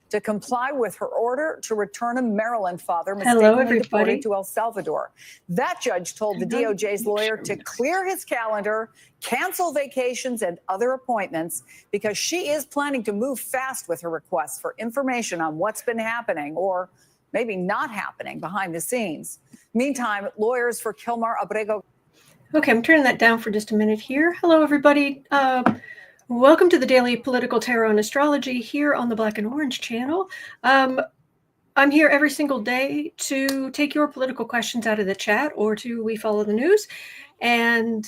to comply with her order to return a Maryland father mistakenly deported to El Salvador. That judge told the DOJ's lawyer to clear his calendar, cancel vacations and other appointments, because she is planning to move fast with her requests for information on what's been happening or maybe not happening behind the scenes. Meantime, lawyers for Kilmar Abrego. Okay, I'm turning that down for just a minute here. Hello, everybody. Welcome to the Daily Political Tarot and Astrology here on the Black and Orange channel. I'm here every single day to take your political questions out of the chat or to We Follow the News. And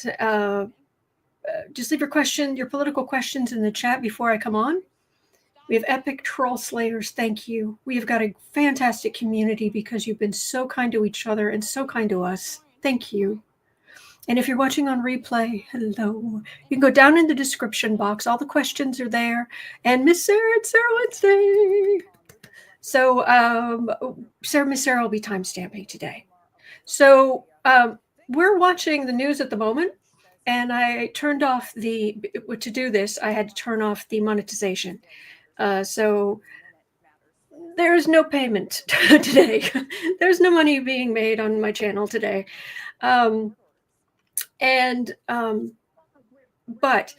just leave your political questions in the chat before I come on. We have epic troll slayers. Thank you. We have got a fantastic community because you've been so kind to each other and so kind to us. Thank you. And if you're watching on replay, hello. You can go down in the description box. All the questions are there. And Miss Sarah, it's Sarah Wednesday. So Miss Sarah will be timestamping today. So we're watching the news at the moment. And I turned off to do this, I had to turn off the monetization. So there is no payment today. There's no money being made on my channel today. But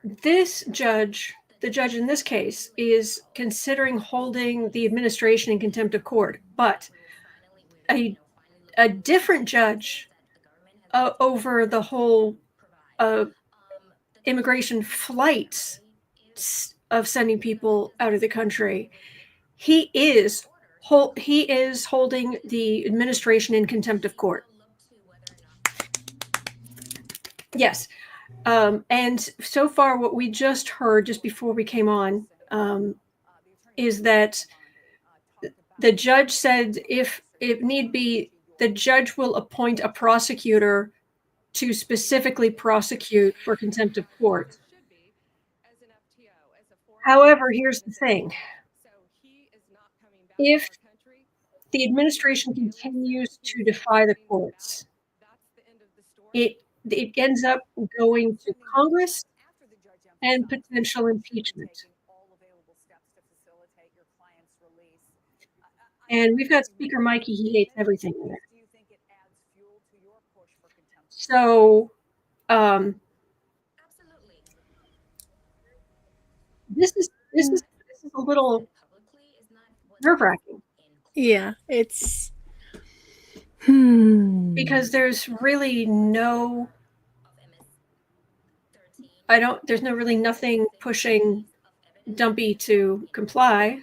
this judge, the judge in this case, is considering holding the administration in contempt of court. But a different judge over the whole immigration flights of sending people out of the country, he is holding the administration in contempt of court. Yes. And so far, what we just heard just before we came on is that the judge said if it need be, the judge will appoint a prosecutor to specifically prosecute for contempt of court. However, here's the thing. If the administration continues to defy the courts, it ends up going to Congress and potential impeachment. And we've got Speaker Mikey, he hates everything there. So this is a little nerve-wracking. Yeah, it's because there's really nothing pushing Dumpy to comply,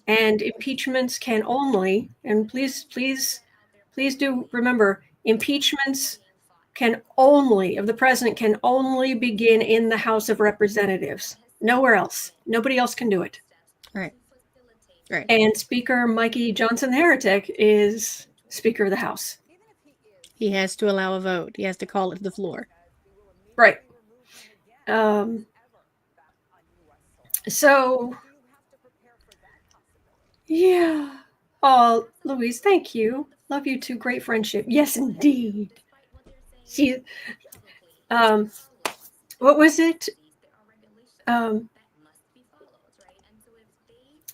and impeachments can only, and please do remember, impeachments of the president can only begin in the House of Representatives. Nowhere else. Nobody else can do it. Right. And Speaker Mikey Johnson the Heretic is Speaker of the House. He has to allow a vote. He has to call it to the floor. Right. So, yeah. Oh, Louise, thank you. Love you too. Great friendship. Yes, indeed. She, what was it?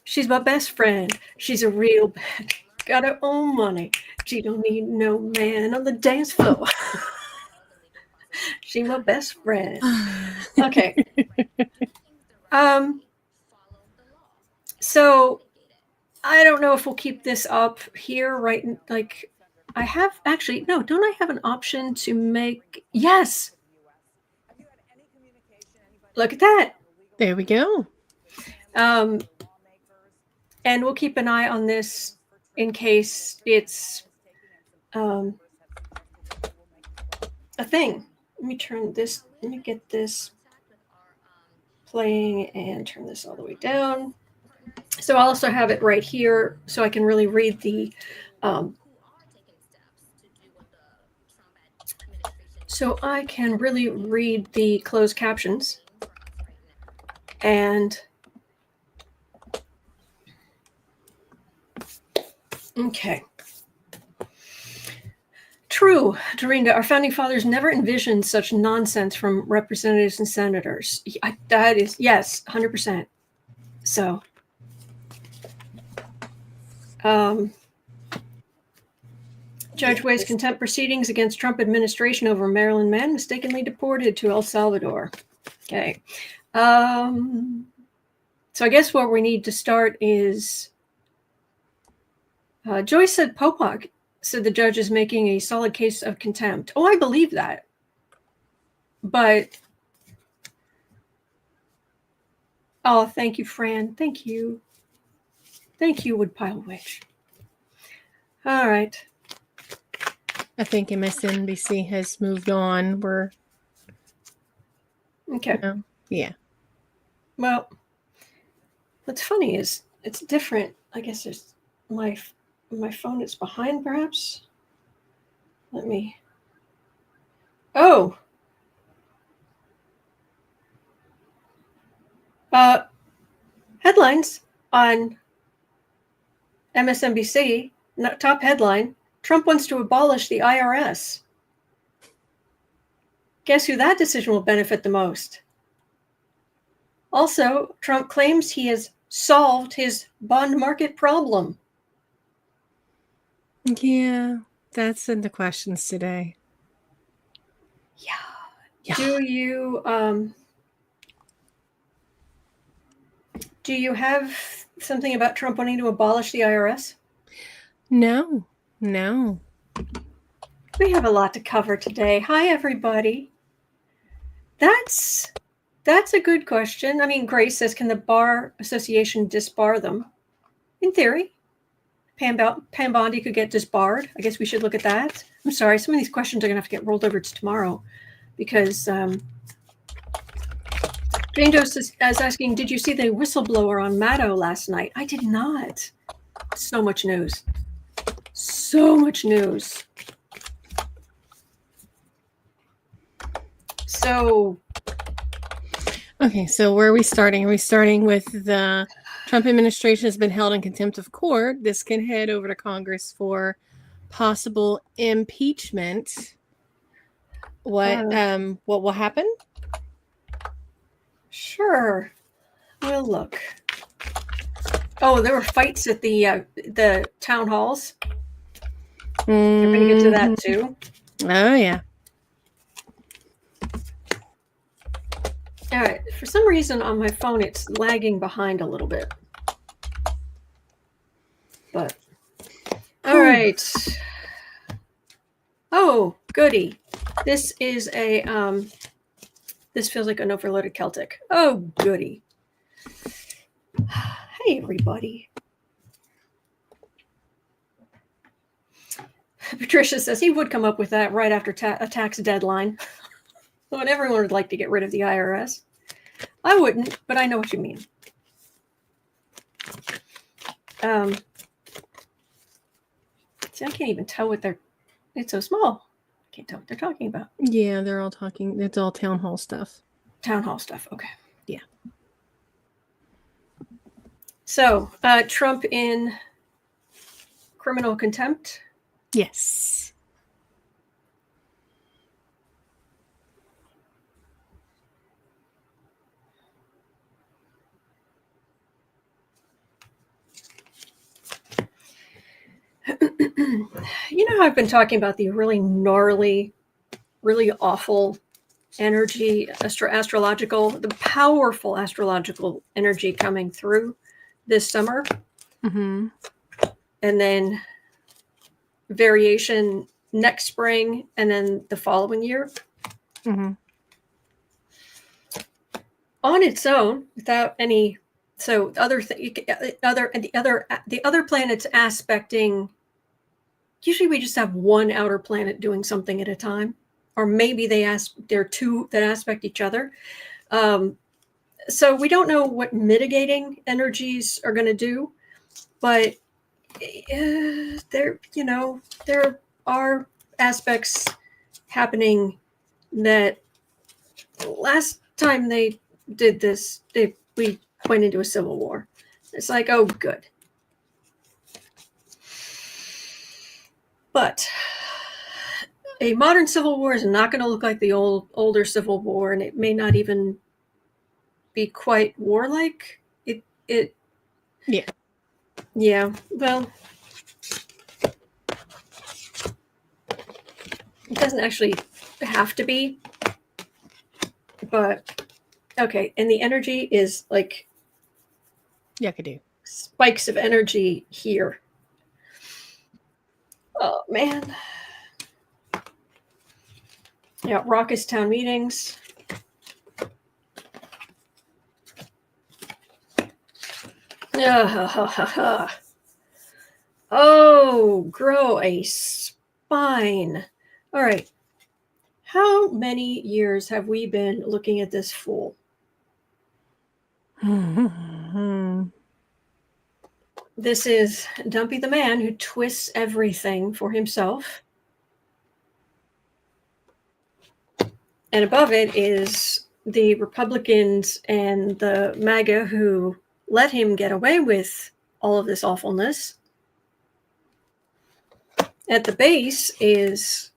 She's my best friend. She's a real bad. Got her own money. She don't need no man on the dance floor. She my best friend. Okay. So I don't know if we'll keep this up here, right? Like, I have actually, no, don't I have an option to make, yes. Look at that. There we go. And we'll keep an eye on this in case it's a thing. Let me get this playing and turn this all the way down. So I'll also have it right here so I can really read the closed captions. And okay. True, Dorinda, our founding fathers never envisioned such nonsense from representatives and senators. That is, yes, 100%. So Judge weighs contempt proceedings against Trump administration over Maryland man mistakenly deported to El Salvador. Okay. So I guess where we need to start is Joyce said Popok said the judge is making a solid case of contempt. Oh, I believe that. But, oh, thank you, Fran. Thank you. Thank you, Woodpile Witch. All right. I think MSNBC has moved on. Okay. Yeah. Well, what's funny is it's different. I guess there's my phone is behind, perhaps. Let me. Oh. Headlines on MSNBC. Top headline: Trump wants to abolish the IRS. Guess who that decision will benefit the most? Also, Trump claims he has solved his bond market problem. Yeah, that's in the questions today. Yeah. Do you have something about Trump wanting to abolish the IRS? No. We have a lot to cover today. Hi, everybody. That's a good question. I mean, Grace says, can the Bar Association disbar them? In theory. Pam Bondi could get disbarred. I guess we should look at that. I'm sorry, some of these questions are going to have to get rolled over to tomorrow because Jane Doe is asking, did you see the whistleblower on Maddow last night? I did not. So much news. So much news. So. Okay, so where are we starting? Are we starting with the Trump administration has been held in contempt of court? This can head over to Congress for possible impeachment. What will happen? Sure. We'll look. Oh, there were fights at the town halls. We're going to get to that too. Oh, yeah. All right. For some reason on my phone, it's lagging behind a little bit. But, all right. Oh, goody. This is this feels like an overloaded Celtic. Oh, goody. Hey, everybody. Patricia says he would come up with that right after a tax deadline. When everyone would like to get rid of the IRS. I wouldn't, but I know what you mean. See, I can't even tell what it's so small. I can't tell what they're talking about. Yeah, they're all talking. It's all town hall stuff. Town hall stuff. Okay. Yeah. So, Trump in criminal contempt? Yes. You know how I've been talking about the really gnarly, really awful energy, the powerful astrological energy coming through this summer. Mm-hmm. And then variation next spring and then the following year. Mm-hmm. On its own, without any, so the other planets aspecting. Usually we just have one outer planet doing something at a time, or maybe there are two that aspect each other. So we don't know what mitigating energies are going to do, but there are aspects happening that last time they did this, we went into a civil war. It's like, oh, good. But a modern civil war is not going to look like the older civil war, and it may not even be quite warlike. Yeah. Well, It doesn't actually have to be, but okay. And the energy is like Yakadu. Spikes of energy here. Oh man. Yeah, raucous town meetings. Oh, grow a spine. All right. How many years have we been looking at this fool? This is Dumpy the man who twists everything for himself. And above it is the Republicans and the MAGA who let him get away with all of this awfulness. At the base is,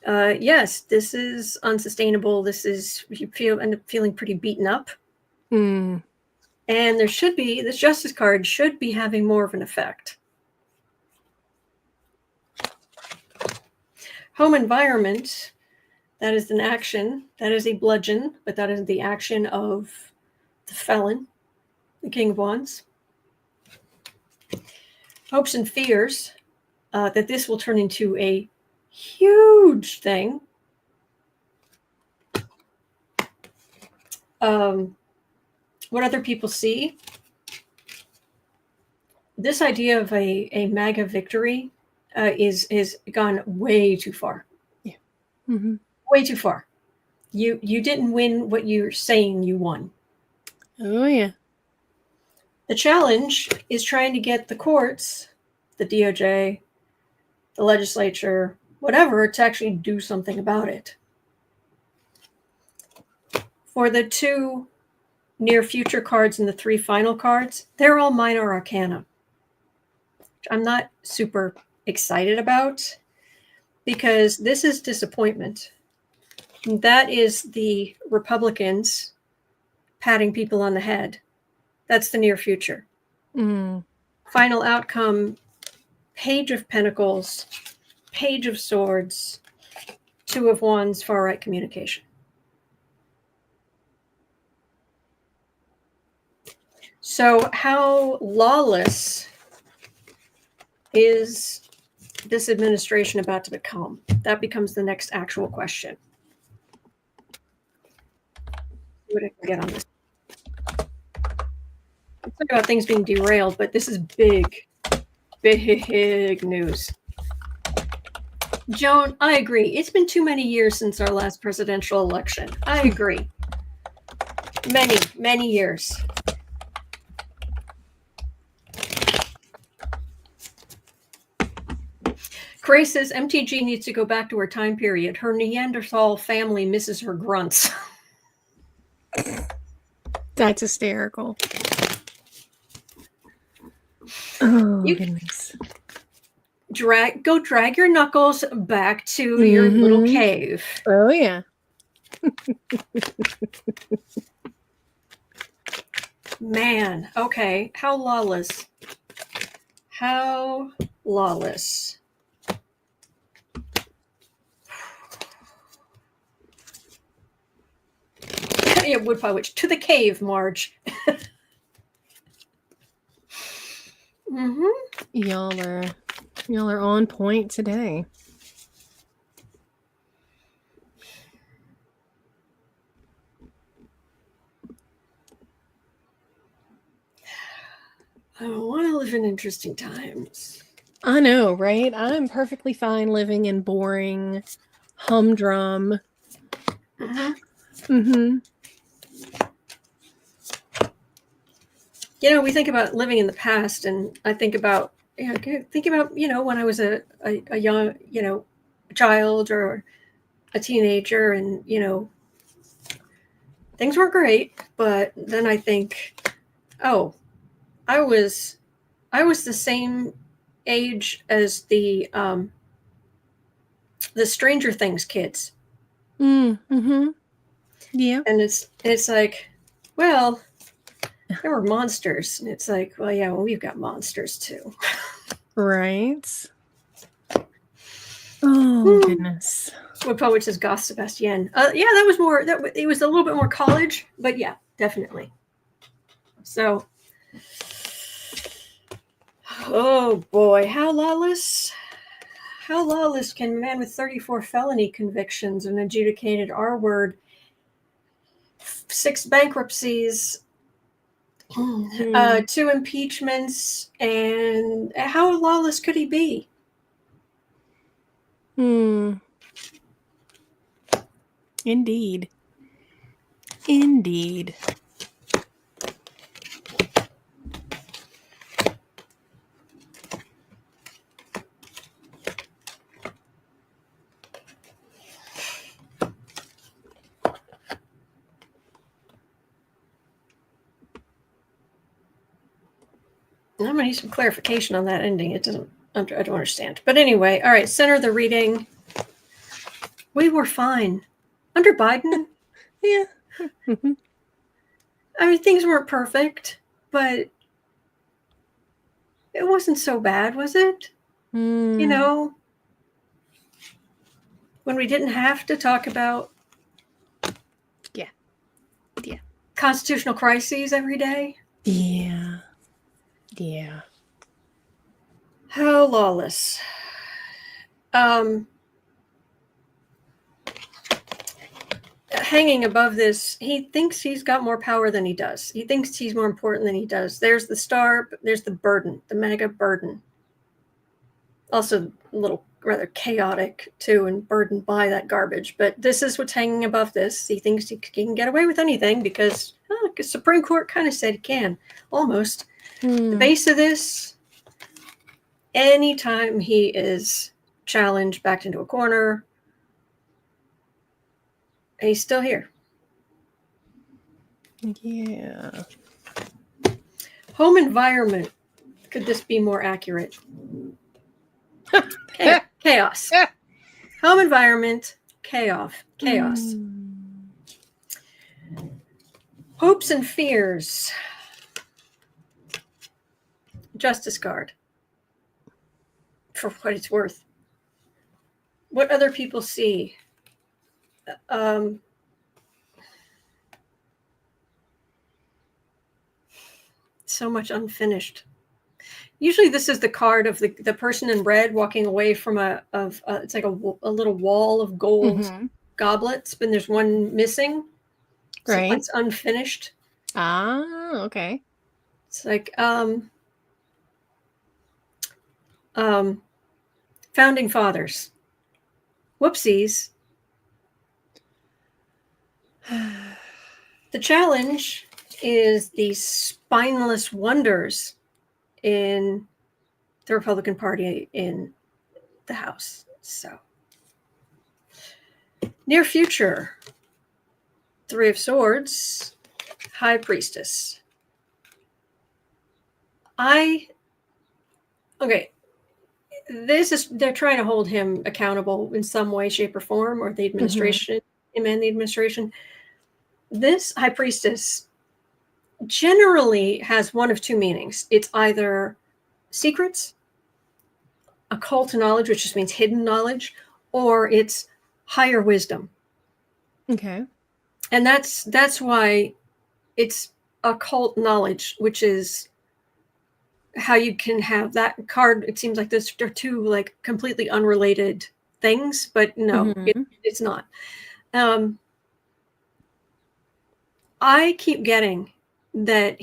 yes, this is unsustainable. This is, you end up feeling pretty beaten up. Mm. And there should be, this justice card should be having more of an effect. Home environment, that is an action. That is a bludgeon, but that is the action of the felon, the King of Wands. Hopes and fears that this will turn into a huge thing. What other people see, this idea of a MAGA victory is gone way too far. Yeah. Mm-hmm. Way too far. You didn't win what you're saying you won. Oh, yeah. The challenge is trying to get the courts, the DOJ, the legislature, whatever, to actually do something about it. For the two near future cards and the three final cards, they're all minor arcana. I'm not super excited about, because this is disappointment. That is the Republicans patting people on the head. That's the near future. Mm. Final outcome, Page of Pentacles, Page of Swords, Two of Wands, far right communication. So how lawless is this administration about to become? That becomes the next actual question. See what I can get on this. Let's talk about things being derailed, but this is big news. Joan, I agree. It's been too many years since our last presidential election. I agree. Many years. Cray says MTG needs to go back to her time period. Her Neanderthal family misses her grunts. That's hysterical. Oh, goodness. Go drag your knuckles back to your little cave. Oh, yeah. Man, okay. How lawless? How lawless? Yeah, Woodpie Witch. To the cave, Marge. Y'all are on point today. I want to live in interesting times. I know, right? I'm perfectly fine living in boring, humdrum. You know, we think about living in the past, and I think about, when I was a young, child or a teenager, and, things weren't great, but then I think, oh, I was the same age as the Stranger Things kids. Yeah. And it's like, well, there were monsters. And it's like, well, yeah, we've got monsters too. Right. Oh, goodness. What poet says Goss Sebastian? Yeah, that was more. It was a little bit more college, but yeah, definitely. So, oh boy, how lawless can a man with 34 felony convictions, an adjudicated R word, 6 bankruptcies, 2 impeachments, and how lawless could he be? Indeed. I'm going to need some clarification on that ending. I don't understand. But anyway, all right, center of the reading. We were fine. Under Biden? Yeah. I mean, things weren't perfect, but it wasn't so bad, was it? You know, when we didn't have to talk about constitutional crises every day. Yeah. How lawless. Hanging above this, he thinks he's got more power than he does. He thinks he's more important than he does. There's the star, but there's the burden, the mega burden. Also a little rather chaotic too, and burdened by that garbage. But this is what's hanging above this. He thinks he can get away with anything because the Supreme Court kind of said he can, almost. The base of this, anytime he is challenged, backed into a corner, he's still here. Yeah. Home environment. Could this be more accurate? Chaos. Home environment, chaos. Hopes and fears. Justice card. For what it's worth. What other people see. So much unfinished. Usually this is the card of the person in red walking away from it's like a little wall of gold goblets, but there's one missing. So Right. it's unfinished. Ah, okay. It's like founding fathers. Whoopsies. The challenge is these spineless wonders in the Republican Party in the House. So, near future, 3 of Swords, High Priestess. They're trying to hold him accountable in some way, shape, or form, or the administration, him and the administration. This High Priestess generally has one of 2 meanings. It's either secrets, occult knowledge, which just means hidden knowledge, or it's higher wisdom. Okay. And that's why it's occult knowledge, which is how you can have that card. It seems like they're 2 like completely unrelated things, but no, it's not. I keep getting that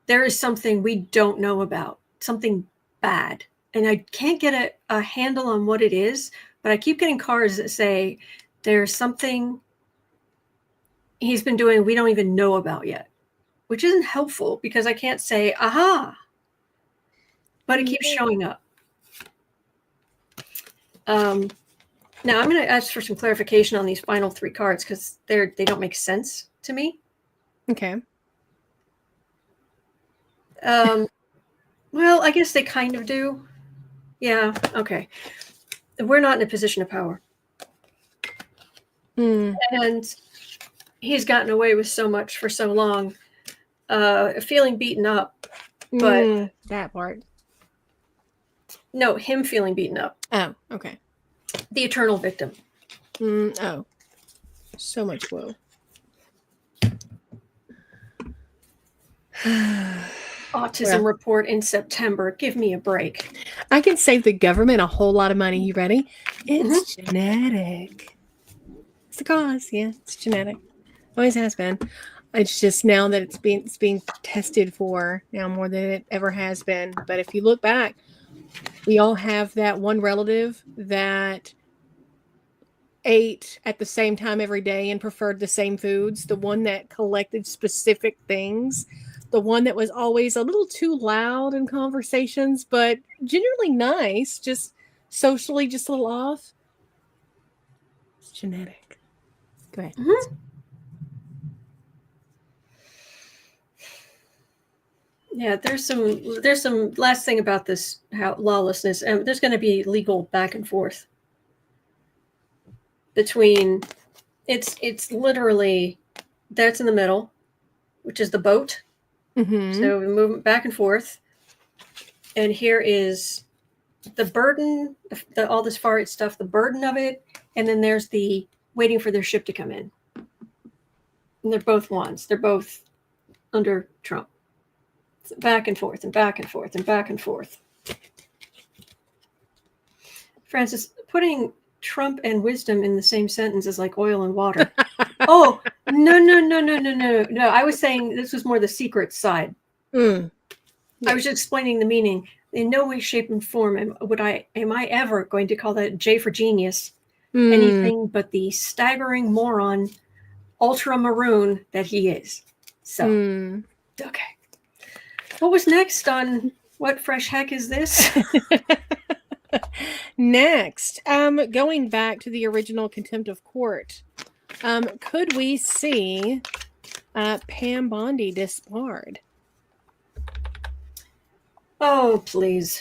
there is something we don't know about, something bad. And I can't get a handle on what it is, but I keep getting cards that say there's something he's been doing we don't even know about yet, which isn't helpful because I can't say, aha, but it keeps showing up. Now I'm going to ask for some clarification on these final 3 cards because they don't make sense to me. Okay. Well, I guess they kind of do. Yeah, okay. We're not in a position of power. And he's gotten away with so much for so long. Feeling beaten up, but that part. No, him feeling beaten up. Oh, okay. The eternal victim. Oh, so much woe. Autism report in September. Give me a break. I can save the government a whole lot of money. You ready? It's genetic. It's the cause. Yeah, it's genetic. Always has been. It's just now that it's being tested for now more than it ever has been. But if you look back, we all have that one relative that ate at the same time every day and preferred the same foods. The one that collected specific things. The one that was always a little too loud in conversations, but generally nice, just socially just a little off. It's genetic. Go ahead. Yeah, there's some last thing about this lawlessness, and there's going to be legal back and forth between it's literally that's in the middle, which is the boat. So we move back and forth, and here is the burden, all this far right stuff, the burden of it, and then there's the waiting for their ship to come in. And they're both ones. They're both under Trump. Back and forth and back and forth and back and forth. Francis, putting Trump and wisdom in the same sentence is like oil and water. Oh, no. I was saying this was more the secret side. I was just explaining the meaning. In no way, shape, and form am I ever going to call that J for genius anything but the staggering moron, ultra-maroon that he is. So, okay. What was next on What Fresh Heck Is This? Next, going back to the original Contempt of Court, could we see Pam Bondi disbarred? Oh, please.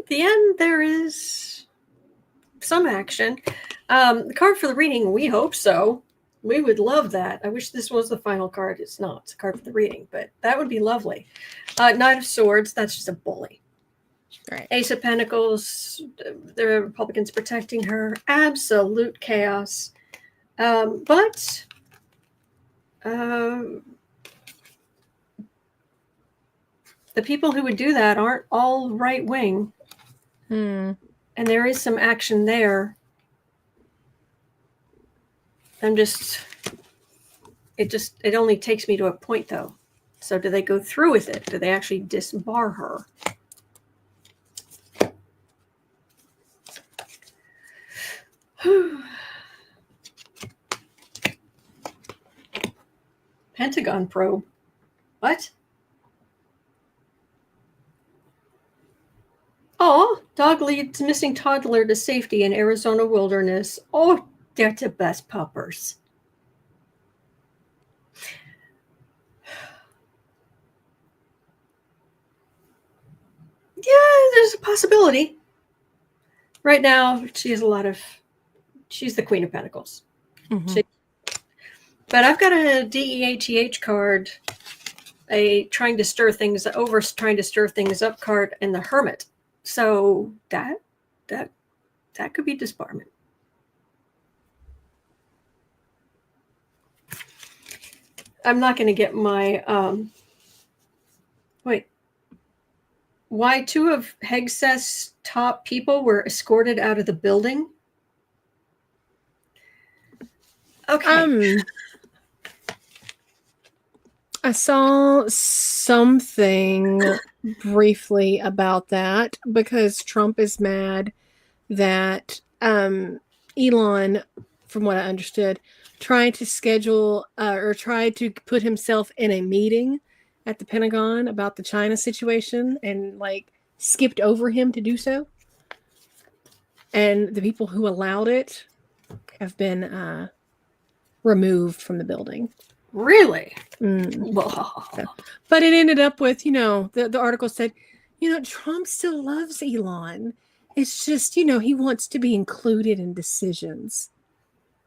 The end, there is some action. The card for the reading, we hope so. We would love that. I wish this was the final card. It's not. It's a card for the reading, but that would be lovely. Knight of Swords, that's just a bully. Right. Ace of Pentacles, the Republicans protecting her. Absolute chaos. But the people who would do that aren't all right wing. And there is some action there. It only takes me to a point though. So do they go through with it? Do they actually disbar her? Pentagon probe. What? Oh, dog leads missing toddler to safety in Arizona wilderness. Oh, they're the best puppers. Yeah, there's a possibility. Right now, she's the Queen of Pentacles. But I've got a DEATH card, a trying to stir things up card, and the Hermit. So that could be disbarment. I'm not going to get my wait. Why two of Hegseth's top people were escorted out of the building? Okay. I saw something briefly about that because Trump is mad that Elon, from what I understood, tried to schedule or tried to put himself in a meeting at the Pentagon about the China situation and skipped over him to do so. and the people who allowed it have been removed from the building. Really? So, but it ended up with, the article said, Trump still loves Elon. It's just, he wants to be included in decisions.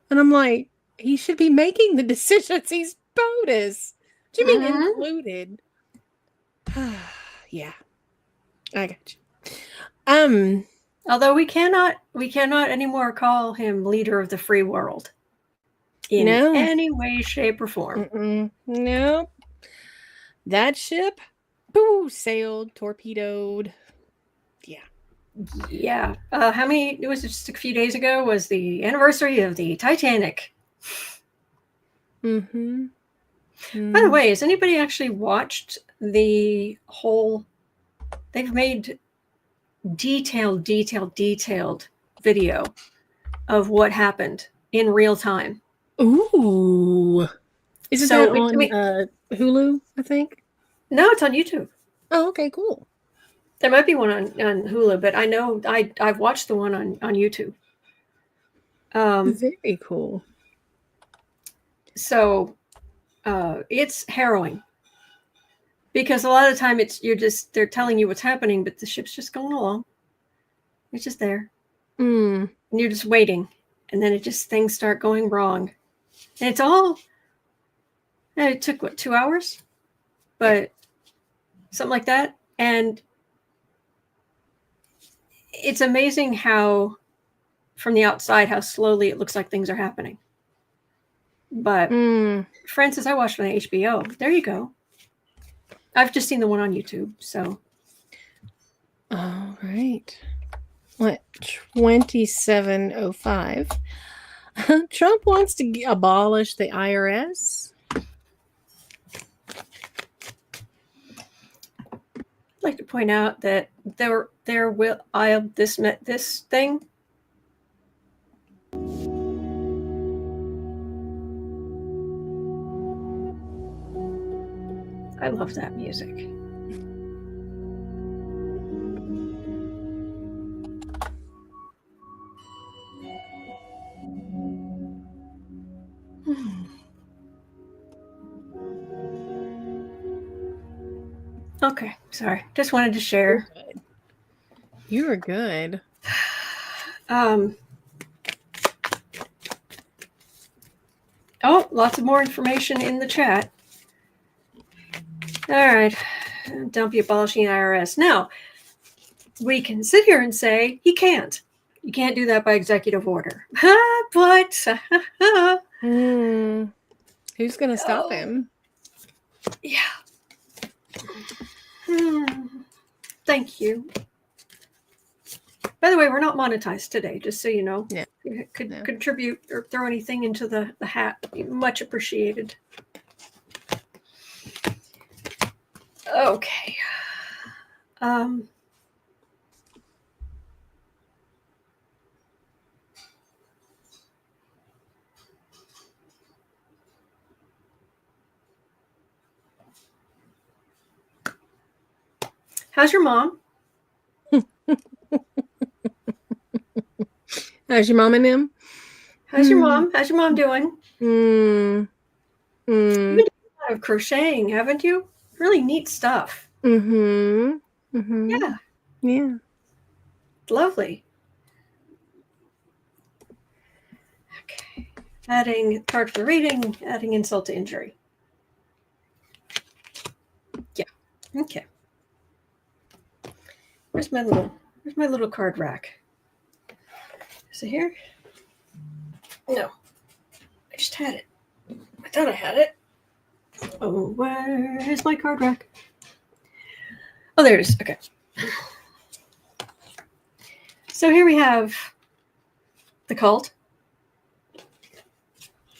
And I'm like, he should be making the decisions. He's POTUS. What do you mean included? Yeah. I got you. Although we cannot anymore call him leader of the free world in any way, shape, or form. No. That ship, sailed, torpedoed. Yeah. Yeah. It was just a few days ago was the anniversary of the Titanic. By the way, has anybody actually watched the whole, they've made detailed video of what happened in real time. Ooh. Is that on Hulu, I think? No, it's on YouTube. Oh, okay, cool. There might be one on Hulu, but I know I've watched the one on YouTube. Very cool. So it's harrowing. Because a lot of the time they're telling you what's happening, but the ship's just going along. It's just there. And you're just waiting. And then things start going wrong. And it took 2 hours? But something like that. And it's amazing how, from the outside, how slowly it looks like things are happening. But Francis, I watched it on HBO. There you go. I've just seen the one on YouTube, so. All right. 2705. Trump wants to abolish the IRS. I'd like to point out that this thing. I love that music. Okay, sorry. Just wanted to share. You were good. Oh, lots of more information in the chat. All right. Don't be abolishing the IRS. Now, we can sit here and say he can't. You can't do that by executive order. But who's going to stop him? Yeah. Thank you. By the way, we're not monetized today, just so you know. Yeah. If you could contribute or throw anything into the hat, much appreciated. Okay. How's your mom? How's your mom and him? How's your mom? How's your mom doing? You've been doing a lot of crocheting, haven't you? Really neat stuff. Yeah. Yeah. Lovely. Okay. Adding card for the reading, adding insult to injury. Yeah. Okay. Where's my little card rack? Is it here? No. I just had it. I thought I had it. Oh, where's my card rack? Oh, there it is. Okay. So here we have the cult.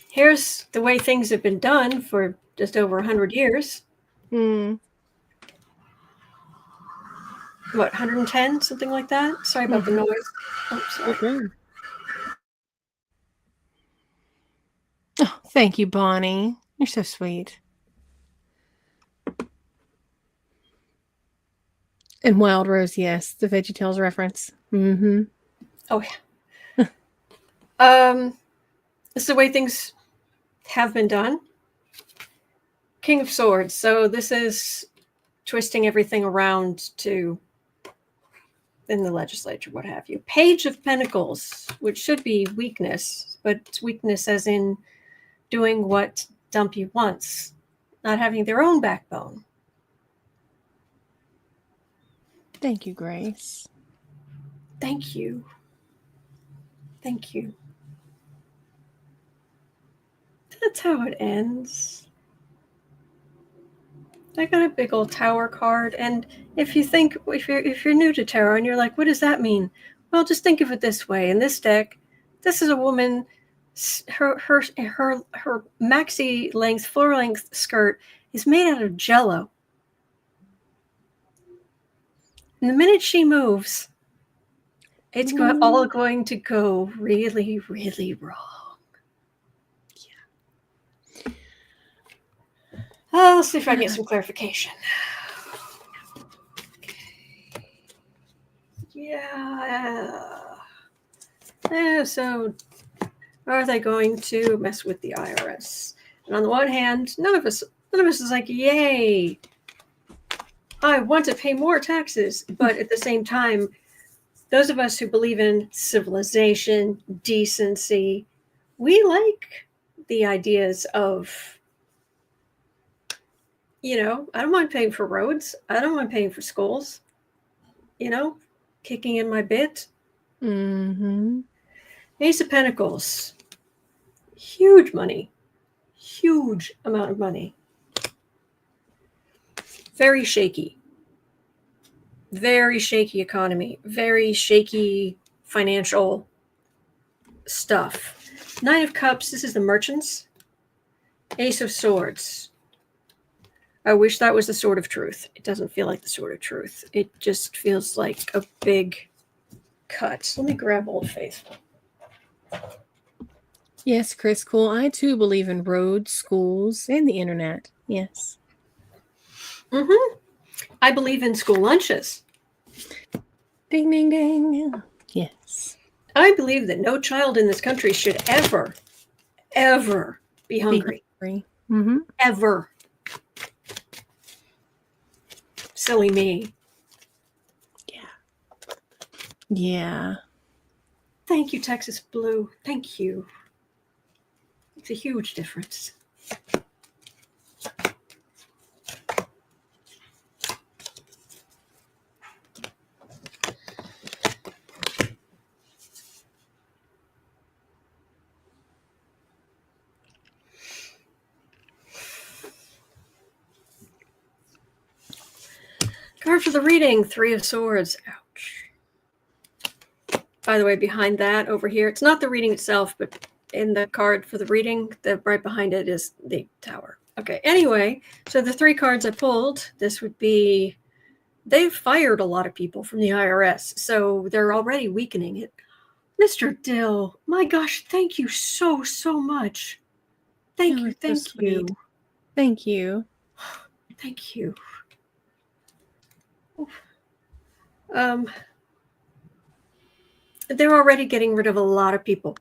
Here's the way things have been done for just over 100 years. What, 110? Something like that? Sorry about the noise. Oh, sorry. Okay. Oh, thank you, Bonnie. You're so sweet. And Wild Rose, yes, the VeggieTales reference. Oh, yeah. This is the way things have been done. King of Swords. So this is twisting everything around to in the legislature, what have you. Page of Pentacles, which should be weakness, but it's weakness as in doing what Dumpy wants, not having their own backbone. Thank you, Grace. Thank you. Thank you. That's how it ends. I got a big old Tower card, and if you're new to tarot and you're like, what does that mean? Well, just think of it this way. In this deck, this is a woman. Her maxi length, floor length skirt is made out of Jello. And the minute she moves, it's all going to go really, really wrong. Yeah. Let's see if I can get some clarification. Okay. Yeah. So, are they going to mess with the IRS? And on the one hand, none of us is like, yay, I want to pay more taxes. But at the same time, those of us who believe in civilization, decency, we like the ideas of, I don't mind paying for roads. I don't mind paying for schools. Kicking in my bit. Mm-hmm. Ace of Pentacles. Huge money. Huge amount of money. Very shaky. Very shaky economy. Very shaky financial stuff. Nine of Cups. This is the merchants. Ace of Swords. I wish that was the sword of truth. It doesn't feel like the sword of truth. It just feels like a big cut. Let me grab Old Faithful. Yes, Chris, cool. I too believe in roads, schools, and the internet. Yes. Mm-hmm. I believe in school lunches. Ding, ding, ding. Yes. I believe that no child in this country should ever be hungry. Mm-hmm. Ever. Silly me. Yeah. Yeah. Thank you, Texas Blue. Thank you. It's a huge difference. Card for the reading, Three of Swords. Ouch. By the way, behind that over here, it's not the reading itself, but in the card for the reading, right behind it is the Tower. Okay, anyway, so the three cards I pulled, this would be, they've fired a lot of people from the IRS, so they're already weakening it. Mr. Dill, my gosh, thank you so much. Thank you. Thank you. Thank you. They're already getting rid of a lot of people,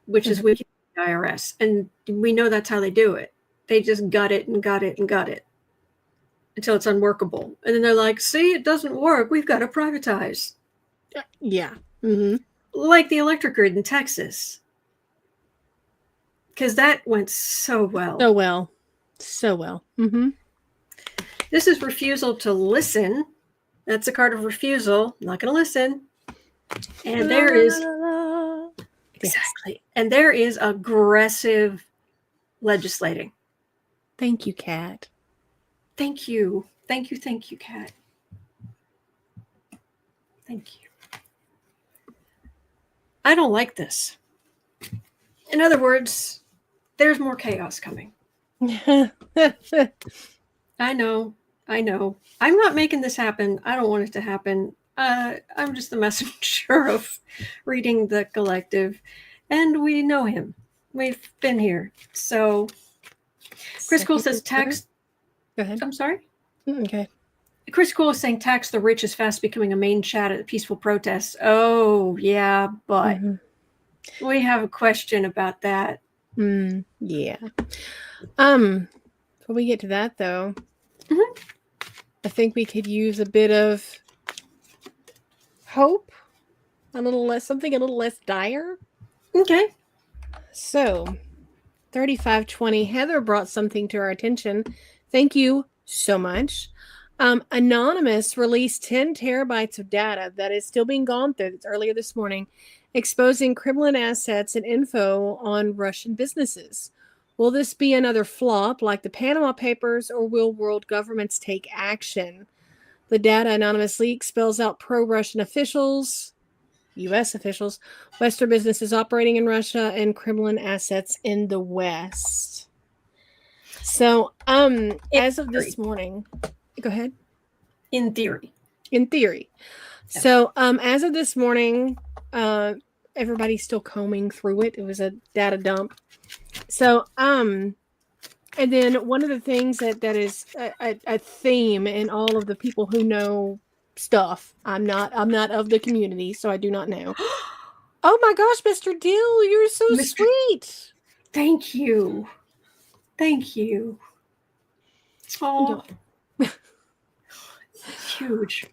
which is weakening the IRS. And we know that's how they do it. They just gut it until it's unworkable. And then they're like, see, it doesn't work. We've got to privatize. Yeah. Mm-hmm. Like the electric grid in Texas. Because that went so well. So well. Mm-hmm. This is refusal to listen. That's a card of refusal. I'm not going to listen. And there is... Exactly. Yes. And there is aggressive legislating. Thank you, Kat. Thank you. Thank you, Kat. Thank you. I don't like this. In other words, there's more chaos coming. I know. I'm not making this happen. I don't want it to happen. I'm just the messenger of reading the collective. And we know him. We've been here. So, Chris Cole says tax. Go ahead. I'm sorry? Okay. Chris Cool is saying tax the rich is fast becoming a main chat at peaceful protests. Oh, yeah, but we have a question about that. Yeah. Before we get to that, though, I think we could use a bit of hope, something a little less dire. Okay. So, 3520, Heather brought something to our attention. Thank you so much. Anonymous released 10 terabytes of data that is still being gone through. It's earlier this morning, exposing Kremlin assets and info on Russian businesses. Will this be another flop like the Panama Papers, or will world governments take action? The data Anonymous leak spells out pro-Russian officials, U.S. officials, Western businesses operating in Russia, and Kremlin assets in the West. So, as of this morning, go ahead. In theory. Yeah. So, as of this morning, everybody's still combing through it. It was a data dump. So, and then one of the things that is a theme in all of the people who know stuff. I'm not of the community, so I do not know. Oh my gosh, Mr. Dill, you're so sweet. Thank you. Oh, huge.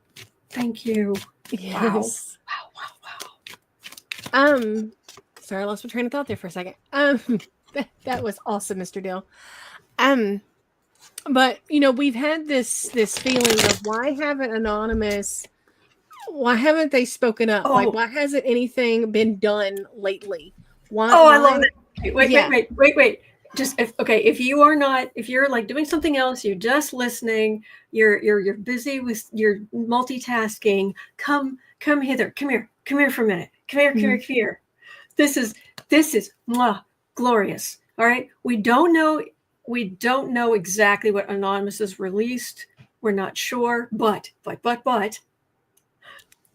Thank you. Yes. Wow. Sorry, I lost my train of thought there for a second. That was awesome, Mr. Dill. But we've had this feeling of why haven't they spoken up? Like, why hasn't anything been done lately? Why? I love it. Wait. Just if you're like doing something else, you're just listening, you're busy with your multitasking, come hither. Come here for a minute. Come here. This is glorious. All right. We don't know exactly what Anonymous has released. We're not sure, but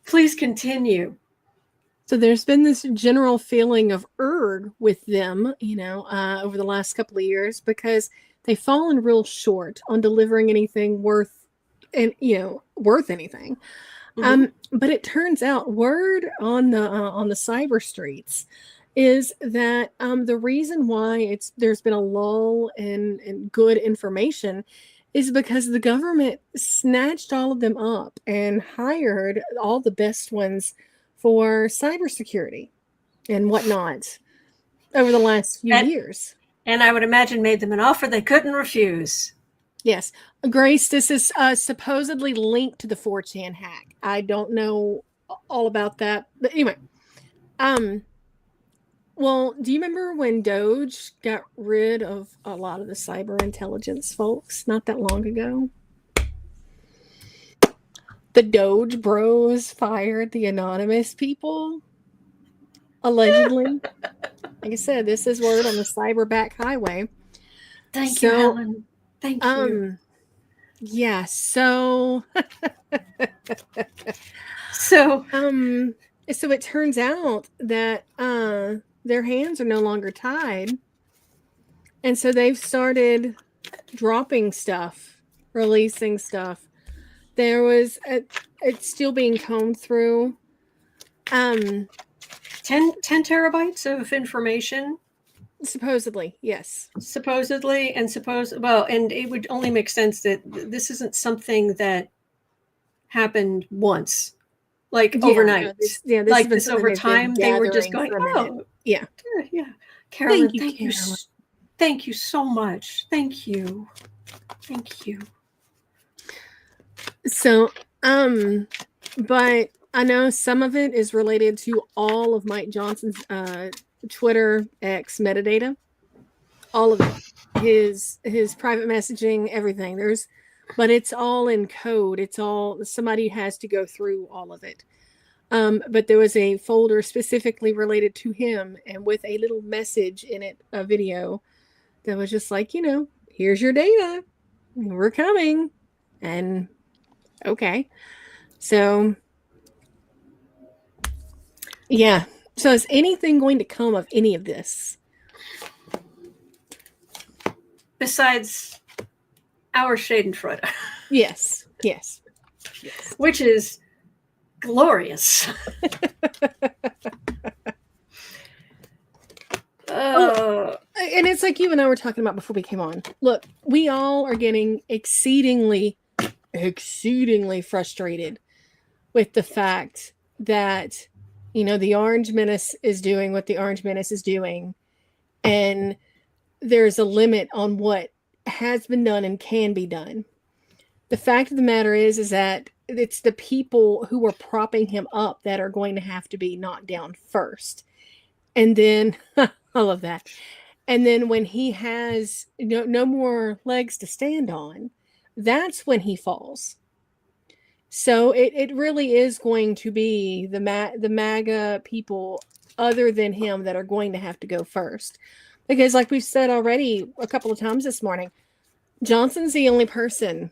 please continue. So there's been this general feeling of urge with them, over the last couple of years, because they've fallen real short on delivering anything worth anything. But it turns out word on the cyber streets is that the reason why there's been a lull in good information is because the government snatched all of them up and hired all the best ones for cybersecurity and whatnot over the last few years. And I would imagine made them an offer they couldn't refuse. Yes. Grace, this is supposedly linked to the 4chan hack. I don't know all about that. But anyway, well, do you remember when Doge got rid of a lot of the cyber intelligence folks not that long ago? The Doge bros fired the Anonymous people, allegedly. Like I said, this is word on the cyberback highway. Thank you, Helen. Thank you. Yeah, so so it turns out that their hands are no longer tied. And so they've started dropping stuff, releasing stuff. There was it's still being combed through. 10 terabytes of information. Supposedly, yes. Supposedly, and and it would only make sense that this isn't something that happened once, overnight. No, this like this over time. They were just going, yeah. Carolyn, thank you so much. Thank you. So, but I know some of it is related to all of Mike Johnson's Twitter X metadata, all of it, his private messaging, everything. But it's all in code. It's all somebody has to go through all of it. But there was a folder specifically related to him, and with a little message in it, a video that was just like, here's your data, we're coming, and okay, so yeah. So is anything going to come of any of this? Besides our Schadenfreude. Yes. Yes. Which is glorious. And it's like you and I were talking about before we came on. Look, we all are getting exceedingly frustrated with the fact that, the Orange Menace is doing what the Orange Menace is doing. And there's a limit on what has been done and can be done. The fact of the matter is that it's the people who are propping him up that are going to have to be knocked down first. And then, I love that. And then when he has no more legs to stand on, that's when he falls. So it really is going to be the MAGA people other than him that are going to have to go first. Because like we've said already a couple of times this morning, Johnson's the only person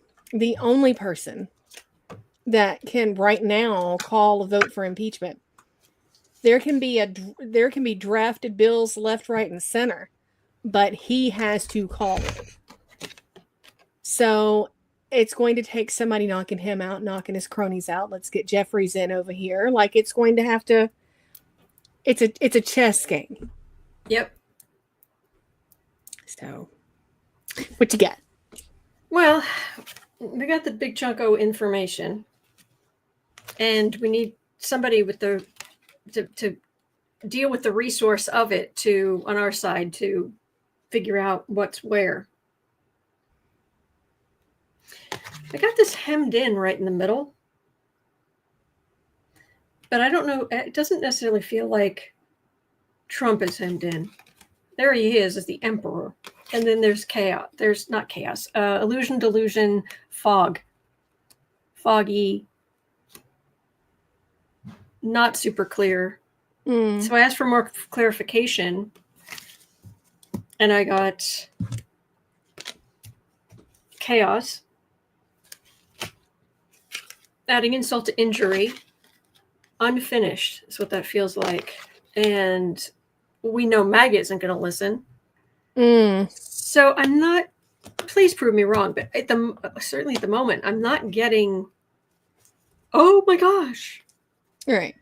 that can right now call a vote for impeachment. There can be drafted bills left, right, and center, but he has to call it. So it's going to take somebody knocking him out, knocking his cronies out. Let's get Jeffries in over here. Like it's going to have to. It's a chess game. Yep. So, what you got? Well, we got the big chunk of information, and we need somebody with to deal with the resource of it on our side to figure out what's where. I got this hemmed in right in the middle, but I don't know. It doesn't necessarily feel like Trump is hemmed in. There he is as the emperor. And then there's chaos. There's not chaos. Illusion, delusion, fog. Foggy. Not super clear. So I asked for more clarification. And I got chaos. Adding insult to injury. Unfinished is what that feels like. And we know MAGA isn't going to listen. So I'm not, please prove me wrong, but certainly at the moment, I'm not getting, oh my gosh. All right.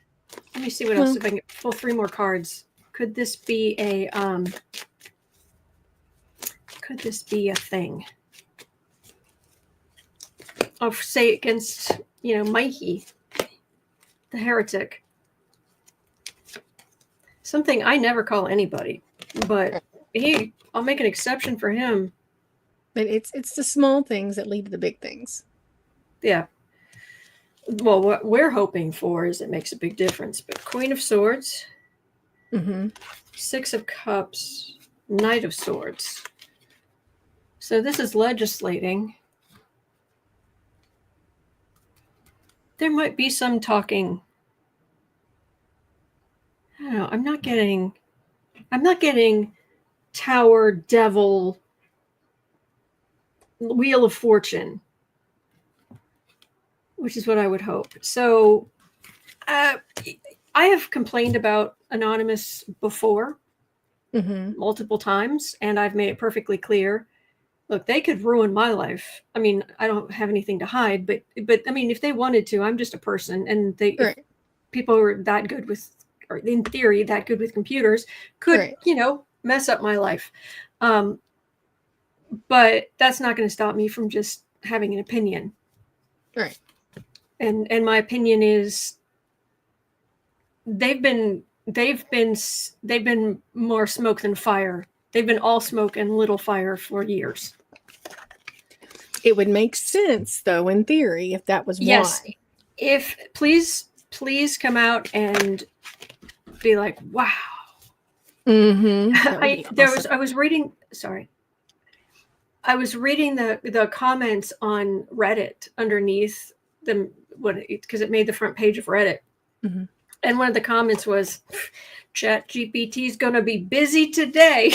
Let me see what else, if I can pull 3 more cards. Could this be a thing? I'll say against, Mikey, the heretic. Something I never call anybody, but I'll make an exception for him. But it's the small things that lead to the big things. Yeah. Well, what we're hoping for is it makes a big difference. But Queen of Swords, 6 of Cups, Knight of Swords. So this is legislating. There might be some talking. I don't know. I'm not getting Tower, Devil, Wheel of Fortune, which is what I would hope. So I have complained about Anonymous before, multiple times, and I've made it perfectly clear. Look, they could ruin my life. I mean, I don't have anything to hide, but I mean, if they wanted to, I'm just a person, and if people who are that good with, or in theory, that good with computers could, mess up my life. But that's not going to stop me from just having an opinion. Right. And my opinion is they've been more smoke than fire. They've been all smoke and little fire for years. It would make sense, though, in theory, if that was why. If please come out and be like, wow. I was reading the comments on Reddit underneath them because it made the front page of Reddit. And one of the comments was, ChatGPT is going to be busy today.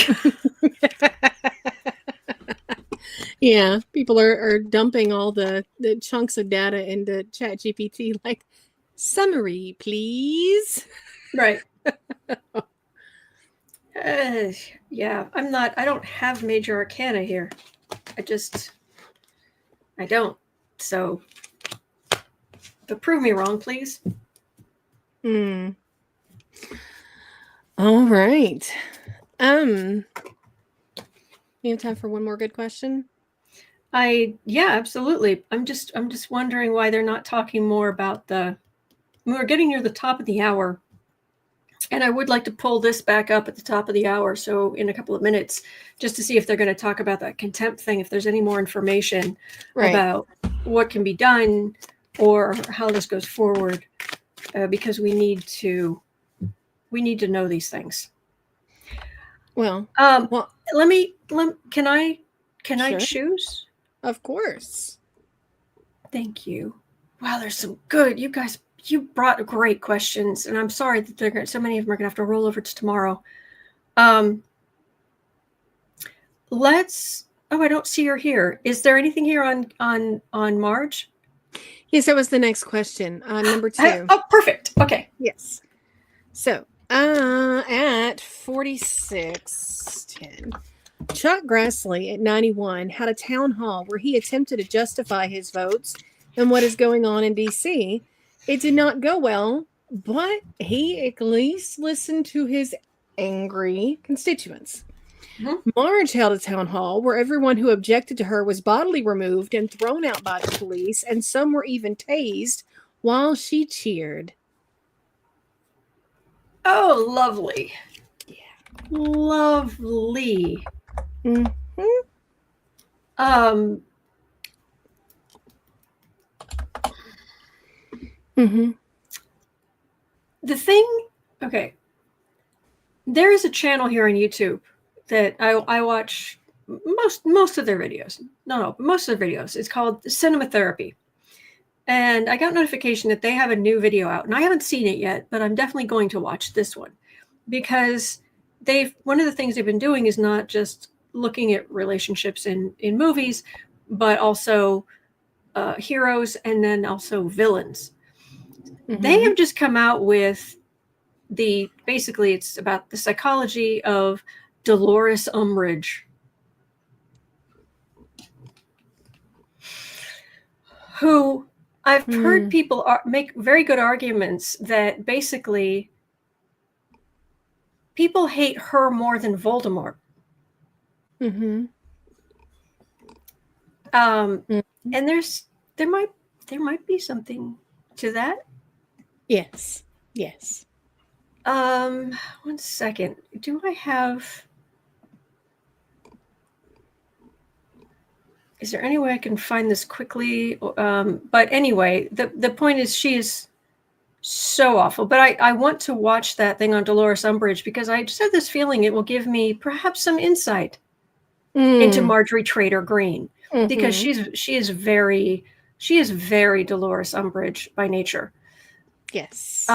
Yeah, people are dumping all the chunks of data into ChatGPT, like, summary, please. Right. Yeah, I don't have major arcana here. I don't. So but prove me wrong, please. All right. You have time for one more good question? Yeah, absolutely. I'm just wondering why they're not talking more about we're getting near the top of the hour. And I would like to pull this back up at the top of the hour. So in a couple of minutes, just to see if they're going to talk about that contempt thing, if there's any more information about what can be done or how this goes forward, because we need to know these things. Well, can I Sure. choose? Of course. Thank you. Wow, there's some good. You brought great questions, and I'm sorry that so many of them are going to have to roll over to tomorrow. I don't see her here. Is there anything here on Marge? Yes, that was the next question. Number 2. Oh, perfect. Okay. Yes. So, at 4610, Chuck Grassley at 91 had a town hall where he attempted to justify his votes and what is going on in D.C. It did not go well, but he at least listened to his angry constituents. Mm-hmm. Marge held a town hall where everyone who objected to her was bodily removed and thrown out by the police, and some were even tased while she cheered. Oh, lovely. Yeah. Lovely. Mm-hmm. Mm-hmm. The thing, okay. There is a channel here on YouTube that I watch most of their videos. No, most of their videos. It's called Cinema Therapy. And I got notification that they have a new video out, and I haven't seen it yet, but I'm definitely going to watch this one because one of the things they've been doing is not just looking at relationships in movies, but also heroes and then also villains. Mm-hmm. They have just come out with basically it's about the psychology of Dolores Umbridge, who I've heard people make very good arguments that basically people hate her more than Voldemort. Mm-hmm. And there might be something to that. Yes. One second. Do I have? Is there any way I can find this quickly? But anyway, the point is she is so awful. But I want to watch that thing on Dolores Umbridge because I just have this feeling it will give me perhaps some insight into Marjorie Trader Green because she is very Dolores Umbridge by nature. Yes.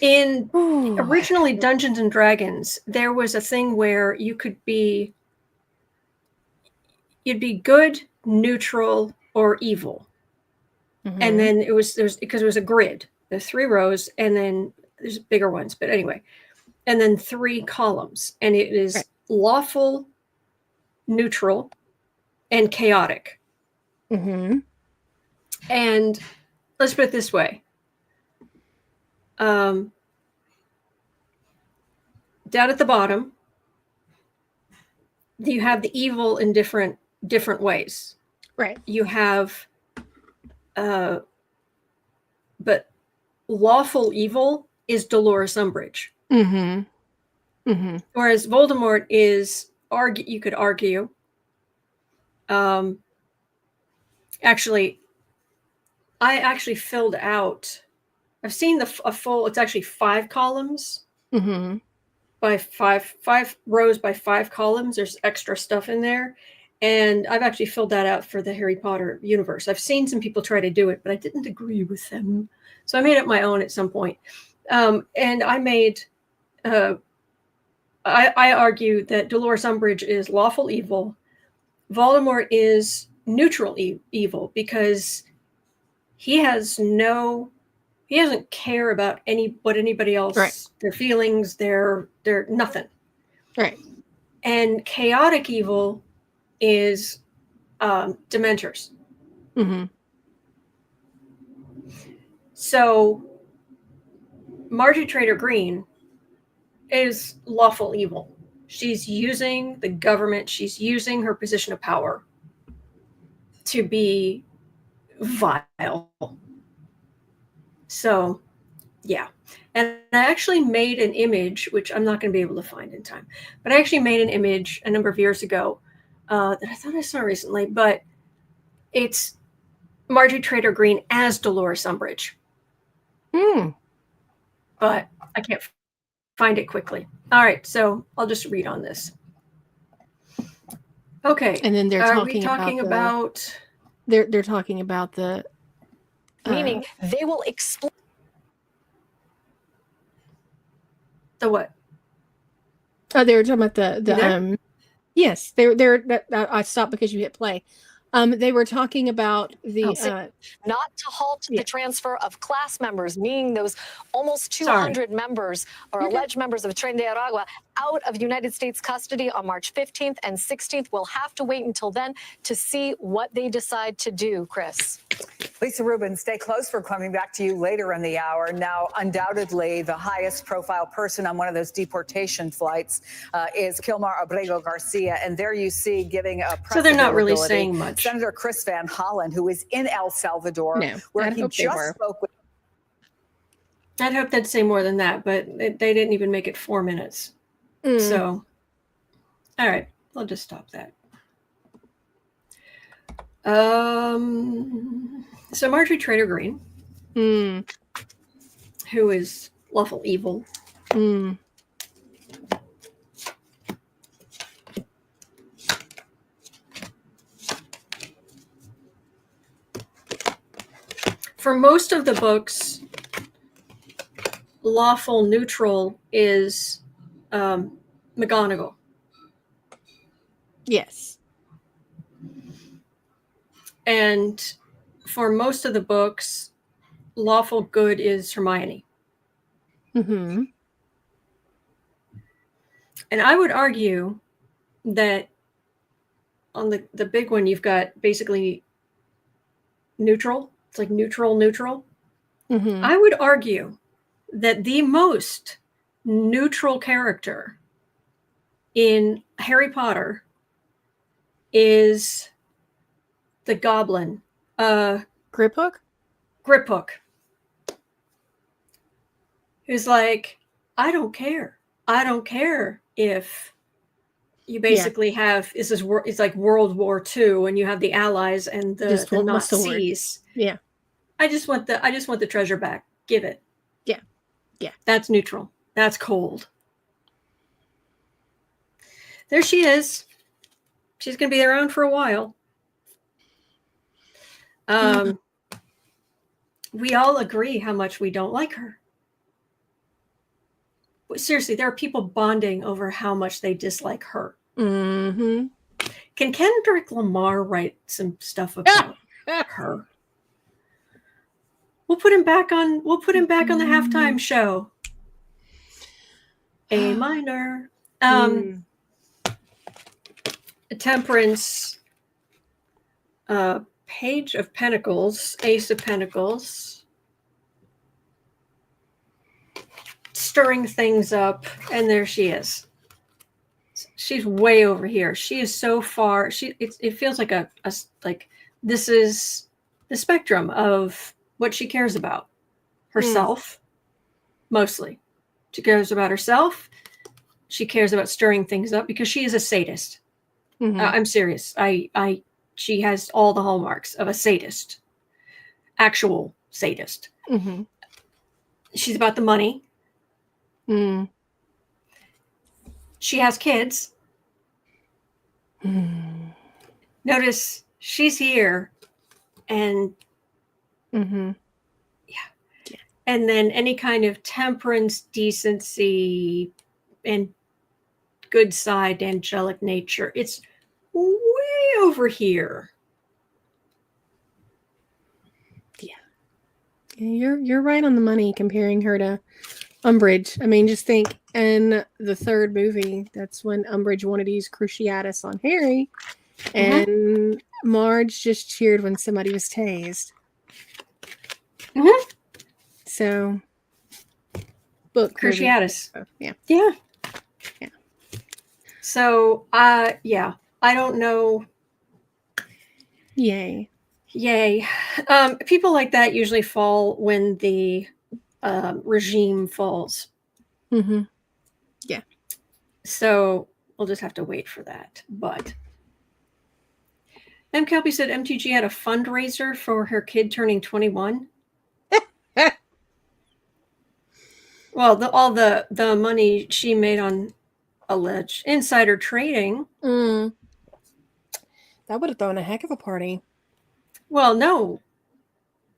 Originally Dungeons and Dragons, there was a thing where you'd be good, neutral, or evil. Mm-hmm. And then because it was a grid. There's 3 rows and then there's bigger ones, but anyway. And then 3 columns. And it is lawful, neutral, and chaotic. Mm-hmm. And let's put it this way. Down at the bottom, you have the evil in different ways. Right. You have, but lawful evil is Dolores Umbridge. Mm-hmm. Mm-hmm. Whereas Voldemort is you could argue. Actually, I actually filled out. I've seen a full. It's actually 5 columns. Mm-hmm. By 5 rows by 5 columns. There's extra stuff in there. And I've actually filled that out for the Harry Potter universe. I've seen some people try to do it, but I didn't agree with them. So I made it my own at some point. And I made, I argue that Dolores Umbridge is lawful evil. Voldemort is neutral evil because he doesn't care about what anybody else, their feelings, their nothing. Right. And chaotic evil is Dementors. Mm-hmm. So Margie Trader Green is lawful evil. She's using the government. She's using her position of power to be vile. So, yeah. And I actually made an image, which I'm not going to be able to find in time, but I actually made an image a number of years ago that I thought I saw recently, but it's Margie Trader Green as Dolores Umbridge. But I can't find it quickly. All right, so I'll just read on this. Okay. And then they're talking about they're talking about the meaning they will explain the what? Oh, they were talking about the yes, they're I stopped because you hit play. They were talking about the not to halt the transfer of class members, meaning those almost 200 members or alleged members of Tren de Aragua out of United States custody on March 15th and 16th. We'll have to wait until then to see what they decide to do, Chris. Lisa Rubin, stay close. For coming back to you later in the hour. Now, undoubtedly, the highest profile person on one of those deportation flights is Kilmar Abrego Garcia. And there you see giving a press. So they're not really saying much. Senator Chris Van Hollen, who is in El Salvador, where he just spoke with. I'd hope they'd say more than that, but they didn't even make it 4 minutes. So, all right, I'll just stop that. So Marjorie Trader Green, who is lawful evil, for most of the books, lawful neutral is McGonagall. Yes. And for most of the books, lawful good is Hermione. Mm-hmm. And I would argue that on the big one, you've got basically neutral. It's like neutral. Mm-hmm. I would argue that the most neutral character in Harry Potter is the goblin. Griphook? Griphook. Who's like, I don't care. I don't care if you basically have, it's like World War II and you have the Allies and the Nazis. Yeah. I just want the treasure back. Give it. Yeah. Yeah. That's neutral. That's cold. There she is. She's going to be around for a while. We all agree how much we don't like her. Seriously, there are people bonding over how much they dislike her. Mm-hmm. Can Kendrick Lamar write some stuff about her? We'll put him back on the halftime show. A minor. Temperance. Page of Pentacles, Ace of Pentacles. Stirring things up, and there she is. She's way over here. She is so far. It feels like like this is the spectrum of what she cares about. Herself, mostly. She cares about herself. She cares about stirring things up because she is a sadist. Mm-hmm. I'm serious. She has all the hallmarks of a sadist, actual sadist. Mm-hmm. She's about the money. Mm. She has kids. Notice she's here, and yeah. And then any kind of temperance, decency, and good side, angelic nature. It's way over here. Yeah. You're right on the money comparing her to Umbridge. I mean, just think in the third movie, that's when Umbridge wanted to use Cruciatus on Harry, And Marge just cheered when somebody was tased. So, book Cruciatus. Yeah. Yeah. Yeah. So, yeah, I don't know. Yay. People like that usually fall when the regime falls. Yeah. So we'll just have to wait for that. But M. Kelpie said MTG had a fundraiser for her kid turning 21. Well, all the money she made on alleged insider trading. That would have thrown a heck of a party. Well, no,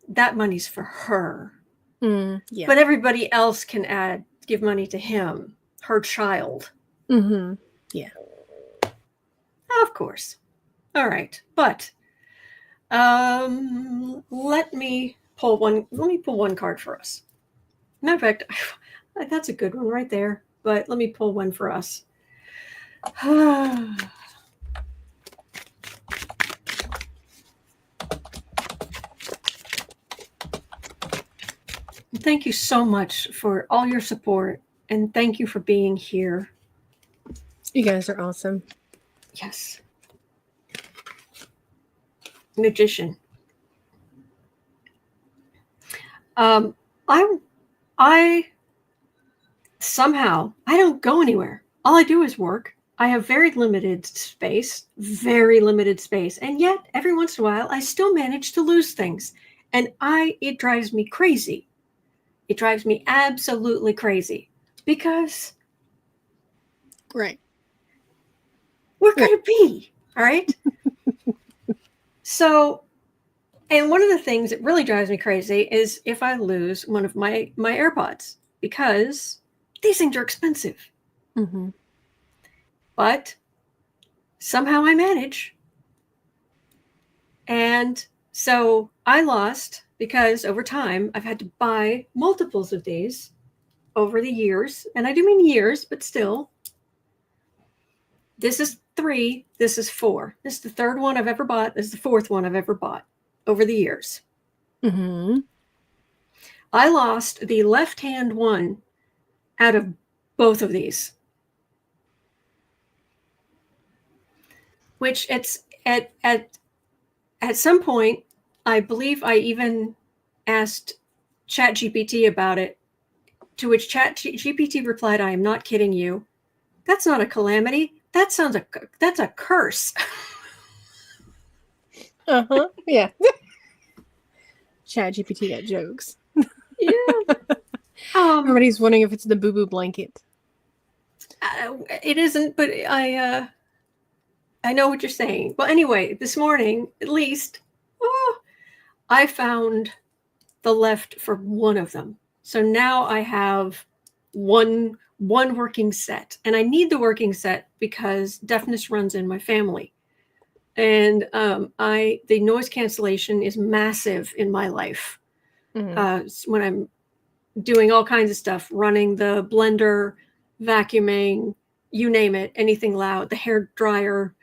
that money's for her. Yeah. But everybody else can give money to him, her child. Yeah. Of course. All right, but let me pull one card for us. Matter of fact, that's a good one right there. But let me pull one for us. Thank you so much for all your support, and thank you for being here. You guys are awesome. Yes. Magician. I somehow, I don't go anywhere. All I do is work. I have very limited space, and yet every once in a while I still manage to lose things, and it drives me crazy. It drives me absolutely crazy because Right. We're going to be, all right? So, and one of the things that really drives me crazy is if I lose one of my AirPods, because these things are expensive. But somehow I manage. And so I lost because over time I've had to buy multiples of these over the years. And I do mean years, but still. This is 3. This is 4. This is the 3rd one I've ever bought. This is the 4th one I've ever bought over the years. I lost the left-hand one out of both of these. Which it's at some point, I believe I even asked ChatGPT about it, to which ChatGPT replied, "I am not kidding you. That's not a calamity. That's a curse." Yeah. ChatGPT got jokes. Yeah. Everybody's wondering if it's the boo-boo blanket. It isn't, but I know what you're saying. Well, anyway, this morning, at least, I found the left for one of them. So now I have one working set, and I need the working set because deafness runs in my family, and the noise cancellation is massive in my life. When I'm doing all kinds of stuff, running the blender, vacuuming, you name it, anything loud, the hair dryer,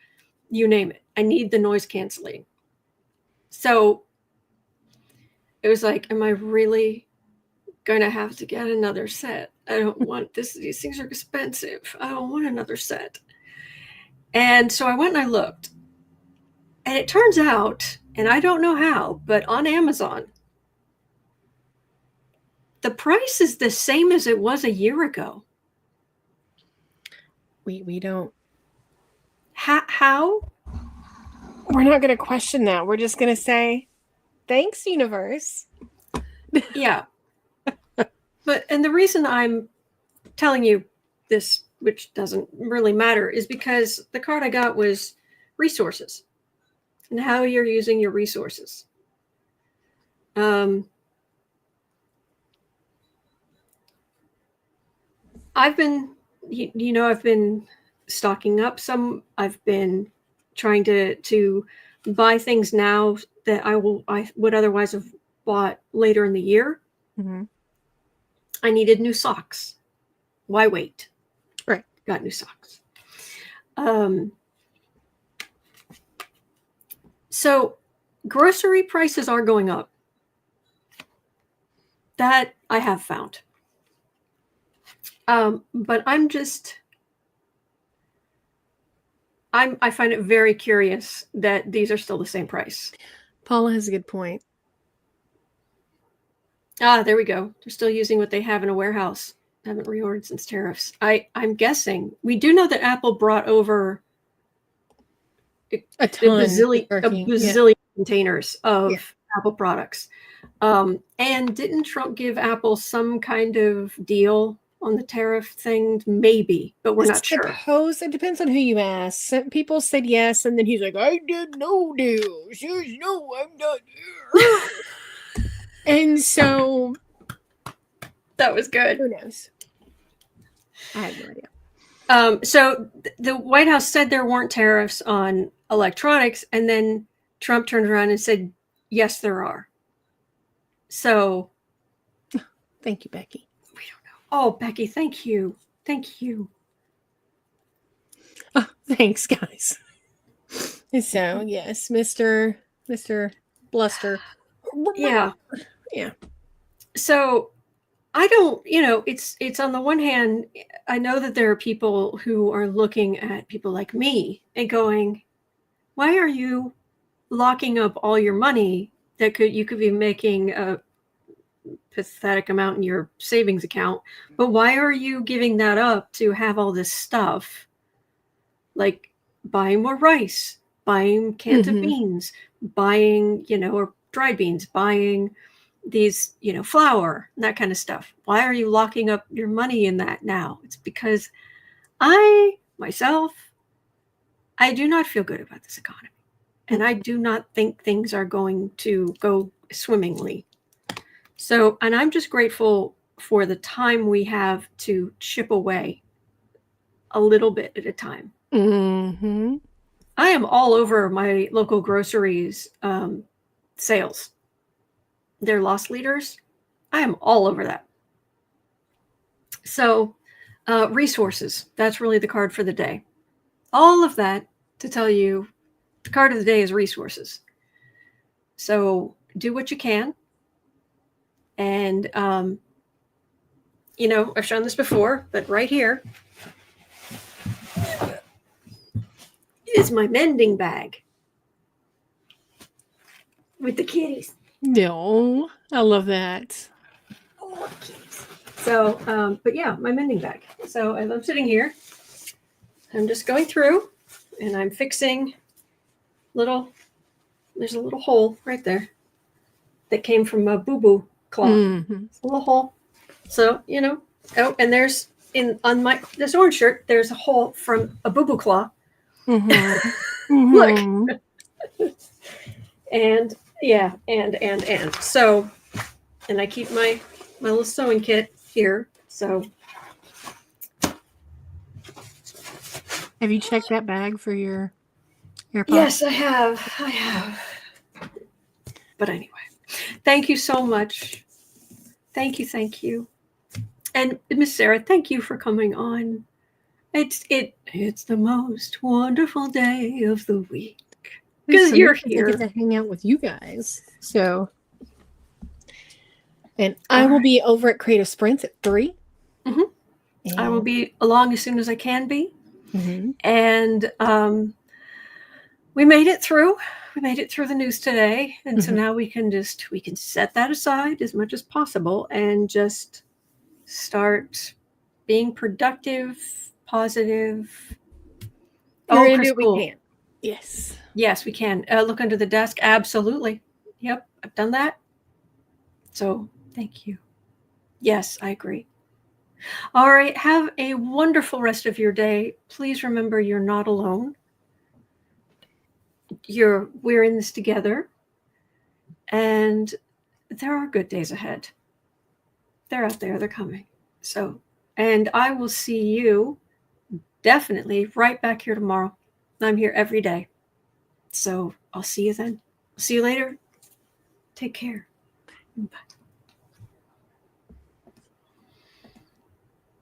you name it, I need the noise canceling. So it was like, am I really going to have to get another set? I don't want this. These things are expensive. I don't want another set. And so I went and I looked. And it turns out, and I don't know how, but on Amazon, the price is the same as it was a year ago. We don't. How? We're not going to question that. We're just going to say, thanks, universe. Yeah. And the reason I'm telling you this, which doesn't really matter, is because the card I got was resources and how you're using your resources. I've been, I've been stocking up some. I've been trying to buy things now that I would otherwise have bought later in the year. I needed new socks. Why wait? Right. Got new socks. So grocery prices are going up. That I have found. But I find it very curious that these are still the same price. Paula has a good point. There we go. They're still using what they have in a warehouse. Haven't reordered since tariffs. I'm guessing. We do know that Apple brought over a bazillion containers of Apple products. And didn't Trump give Apple some kind of deal on the tariff thing? Maybe, but we're not sure. It depends on who you ask. Some people said yes, and then he's like, I did no deal. No, I'm not here. And so that was good. Who knows? I have no idea. So the White House said there weren't tariffs on electronics, and then Trump turned around and said, yes, there are. So thank you, Becky. We don't know. Oh, Becky, thank you. Thank you. Oh, thanks, guys. So, yes, Mr. Bluster. Yeah. Yeah. So I don't, it's on the one hand, I know that there are people who are looking at people like me and going, why are you locking up all your money that you could be making a pathetic amount in your savings account, but why are you giving that up to have all this stuff, like buying more rice, buying cans of beans, buying, or dried beans, buying these, flour, that kind of stuff? Why are you locking up your money in that now? It's because I do not feel good about this economy. And I do not think things are going to go swimmingly. So, and I'm just grateful for the time we have to chip away a little bit at a time. Mm-hmm. I am all over my local groceries sales. Their loss leaders. I am all over that. So, resources. That's really the card for the day. All of that to tell you the card of the day is resources. So do what you can. And, I've shown this before, but right here is my mending bag with the kitties. No, I love that. Oh, kitties. So, but yeah, my mending bag. So as I'm sitting here, I'm just going through and I'm fixing there's a little hole right there that came from a boo-boo claw. It's a little hole. So, and there's on this orange shirt, there's a hole from a boo-boo claw. Look. And yeah, and. So, and I keep my little sewing kit here. So. Have you checked that bag for your AirPods? Yes, I have. But anyway, thank you so much. Thank you. And Miss Sarah, thank you for coming on. It's the most wonderful day of the week because you're here. I get to hang out with you guys. So, and I will be over at Creative Sprints at 3. I will be along as soon as I can be. And we made it through. We made it through the news today, and so now we can set that aside as much as possible and just start being productive, positive. We can. Yes, we can. Look under the desk. Absolutely. Yep, I've done that. So thank you. Yes, I agree. All right. Have a wonderful rest of your day. Please remember you're not alone. We're in this together. And there are good days ahead. They're out there. They're coming. So, and I will see you definitely right back here tomorrow. I'm here every day. So I'll see you then. See you later. Take care. Bye.